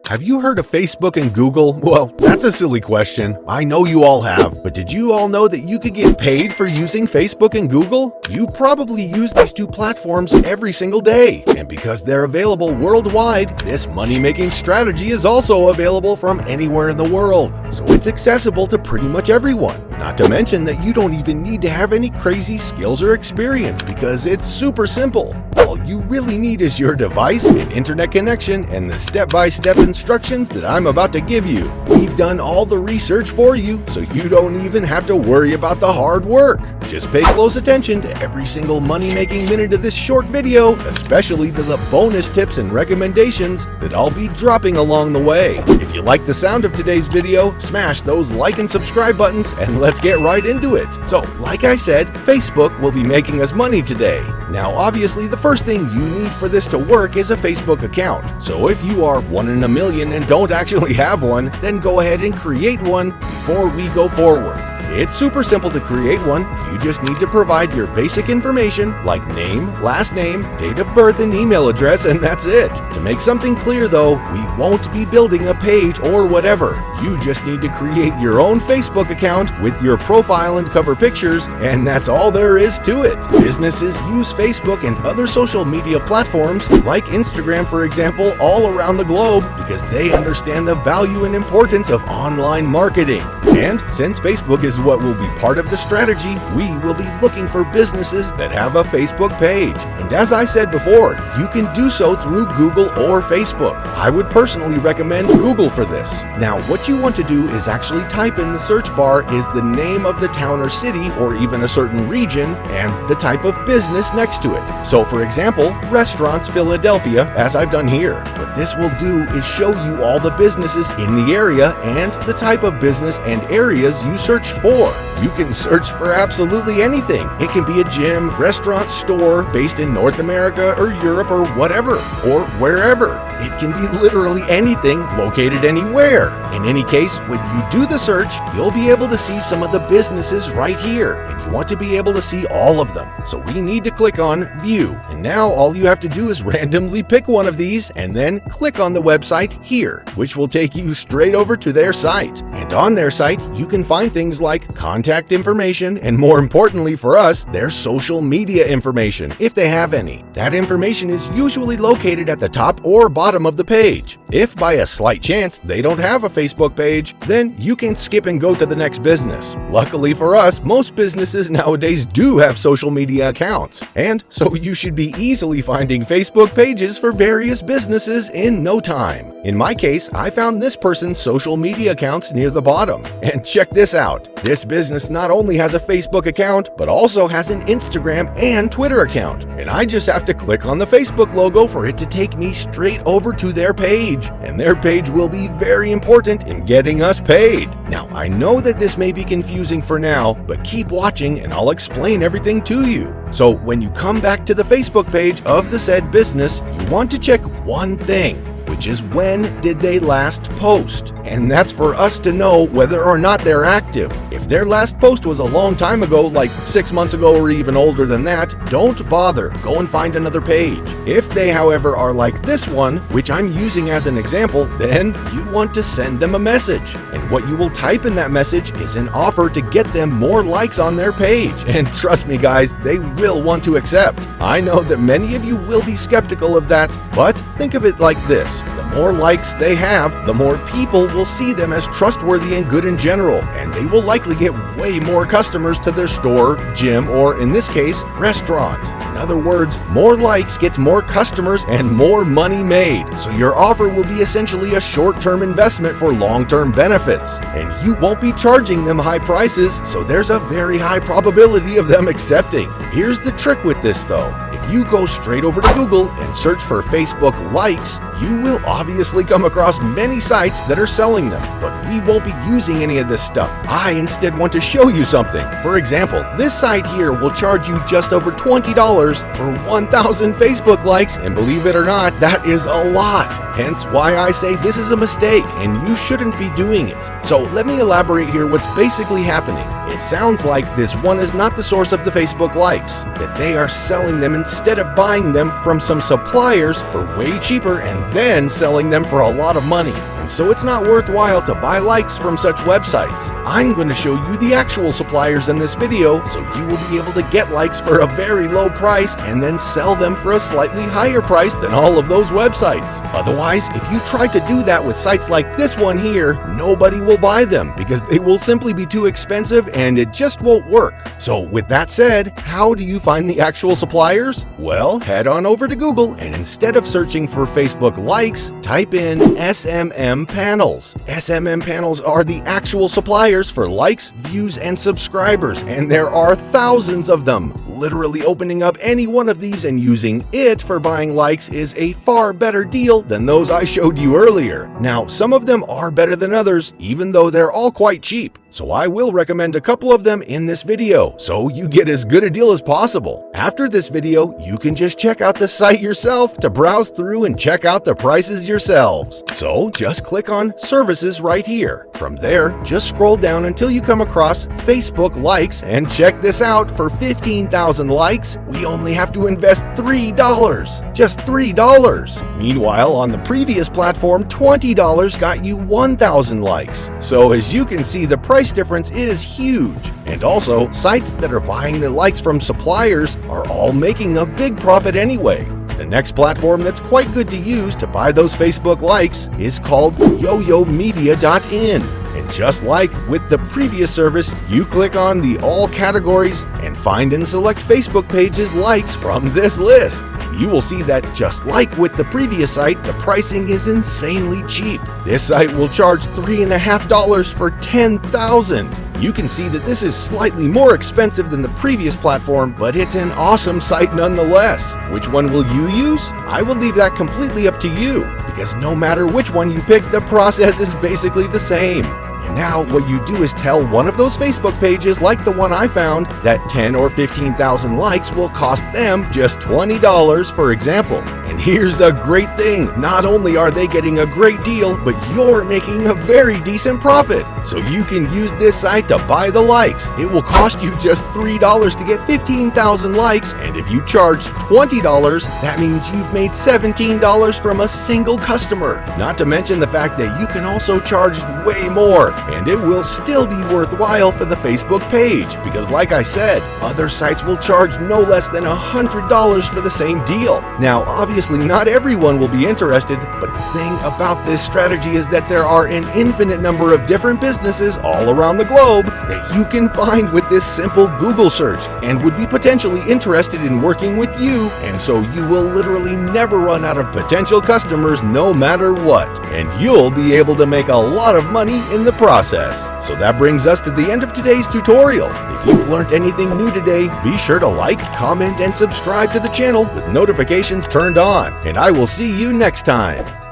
Have you heard of Facebook and Google? Well, that's a silly question. I know you all have, but did you all know that you could get paid for using Facebook and Google? You probably use these two platforms every single day, and because they're available worldwide, this money-making strategy is also available from anywhere in the world, so it's accessible to pretty much everyone. Not to mention that you don't even need to have any crazy skills or experience because it's super simple. All you really need is your device, an internet connection, and the step-by-step instructions that I'm about to give you. We've done all the research for you, so you don't even have to worry about the hard work. Just pay close attention to every single money-making minute of this short video, especially to the bonus tips and recommendations that I'll be dropping along the way. If you like the sound of today's video, smash those like and subscribe buttons, and let's get right into it. So, like I said, Facebook will be making us money today. Now, obviously, the first thing you need for this to work is a Facebook account. So if you are 1 in a million and don't actually have one, then go ahead and create one before we go forward. It's super simple to create one. You just need to provide your basic information like name, last name, date of birth, and email address, and that's it. To make something clear though, we won't be building a page or whatever. You just need to create your own Facebook account with your profile and cover pictures, and that's all there is to it. Businesses use Facebook and other social media platforms like Instagram, for example, all around the globe because they understand the value and importance of online marketing. And since Facebook is what will be part of the strategy, we will be looking for businesses that have a Facebook page. And as I said before, you can do so through Google or Facebook. I would personally recommend Google for this. Now, what you want to do is actually type in the search bar is the name of the town or city or even a certain region and the type of business next to it. So for example, Restaurants Philadelphia, as I've done here. What this will do is show you all the businesses in the area and the type of business and areas you search for. You can search for absolutely anything. It can be a gym, restaurant, store based in North America or Europe or whatever, or wherever. It can be literally anything located anywhere. In any case, when you do the search, you'll be able to see some of the businesses right here, and you want to be able to see all of them. So we need to click on View, and now all you have to do is randomly pick one of these and then click on the website here, which will take you straight over to their site. And on their site, you can find things like contact information, and more importantly for us, their social media information, if they have any. That information is usually located at the top or bottom of the page. If by a slight chance they don't have a Facebook page, then you can skip and go to the next business. Luckily for us, most businesses nowadays do have social media accounts, and so you should be easily finding Facebook pages for various businesses in no time. In my case, I found this person's social media accounts near the bottom. And check this out. This business not only has a Facebook account, but also has an Instagram and Twitter account. And I just have to click on the Facebook logo for it to take me straight over to their page. And their page will be very important in getting us paid. Now, I know that this may be confusing for now, but keep watching and I'll explain everything to you. So when you come back to the Facebook page of the said business, you want to check one thing, which is when did they last post? And that's for us to know whether or not they're active. If their last post was a long time ago, like 6 months ago or even older than that, don't bother. Go and find another page. If they, however, are like this one, which I'm using as an example, then you want to send them a message. And what you will type in that message is an offer to get them more likes on their page. And trust me guys, they will want to accept. I know that many of you will be skeptical of that, but think of it like this. The more likes they have, the more people will see them as trustworthy and good in general, and they will likely get way more customers to their store, gym, or in this case, restaurant. In other words, more likes gets more customers and more money made. So your offer will be essentially a short-term investment for long-term benefits. And you won't be charging them high prices, so there's a very high probability of them accepting. Here's the trick with this though. If you go straight over to Google and search for Facebook likes, you will obviously come across many sites that are selling them, but we won't be using any of this stuff. I instead want to show you something. For example, this site here will charge you just over $20 for 1,000 Facebook likes, and believe it or not, that is a lot. Hence why I say this is a mistake and you shouldn't be doing it. So let me elaborate here what's basically happening. It sounds like this one is not the source of the Facebook likes, that they are selling them instead of buying them from some suppliers for way cheaper and then selling them for a lot of money. And so it's not worthwhile to buy likes from such websites. I'm going to show you the actual suppliers in this video so you will be able to get likes for a very low price and then sell them for a slightly higher price than all of those websites. Otherwise, if you try to do that with sites like this one here, nobody will buy them because they will simply be too expensive and it just won't work. So with that said, how do you find the actual suppliers? Well, head on over to Google and instead of searching for Facebook likes, type in SMM panels. SMM panels are the actual suppliers for likes, views, and subscribers, and there are thousands of them. Literally opening up any one of these and using it for buying likes is a far better deal than those I showed you earlier. Now, some of them are better than others, even though they're all quite cheap. So I will recommend a couple of them in this video, so you get as good a deal as possible. After this video, you can just check out the site yourself to browse through and check out the prices yourselves. So just click on Services right here. From there, just scroll down until you come across Facebook likes, and check this out. For 15,000 likes, we only have to invest $3. Just $3. Meanwhile, on the previous platform, $20 got you 1,000 likes. So as you can see, the price difference is huge. And also, sites that are buying the likes from suppliers are all making a big profit anyway. The next platform that's quite good to use to buy those Facebook likes is called yoyomedia.in. And just like with the previous service, you click on the All Categories and find and select Facebook pages likes from this list. And you will see that just like with the previous site, the pricing is insanely cheap. This site will charge $3.50 for 10,000. You can see that this is slightly more expensive than the previous platform, but it's an awesome site nonetheless. Which one will you use? I will leave that completely up to you, because no matter which one you pick, the process is basically the same. And now what you do is tell one of those Facebook pages, like the one I found, that 10 or 15,000 likes will cost them just $20, for example. And here's the great thing, not only are they getting a great deal, but you're making a very decent profit. So you can use this site to buy the likes. It will cost you just $3 to get 15,000 likes, and if you charge $20, that means you've made $17 from a single customer. Not to mention the fact that you can also charge way more, and it will still be worthwhile for the Facebook page, because like I said, other sites will charge no less than $100 for the same deal. Now, obviously not everyone will be interested, but the thing about this strategy is that there are an infinite number of different businesses all around the globe that you can find with this simple Google search and would be potentially interested in working with you, and so you will literally never run out of potential customers no matter what, and you'll be able to make a lot of money in the process. So that brings us to the end of today's tutorial. If you've learned anything new today, be sure to like, comment, and subscribe to the channel with notifications turned on, and I will see you next time.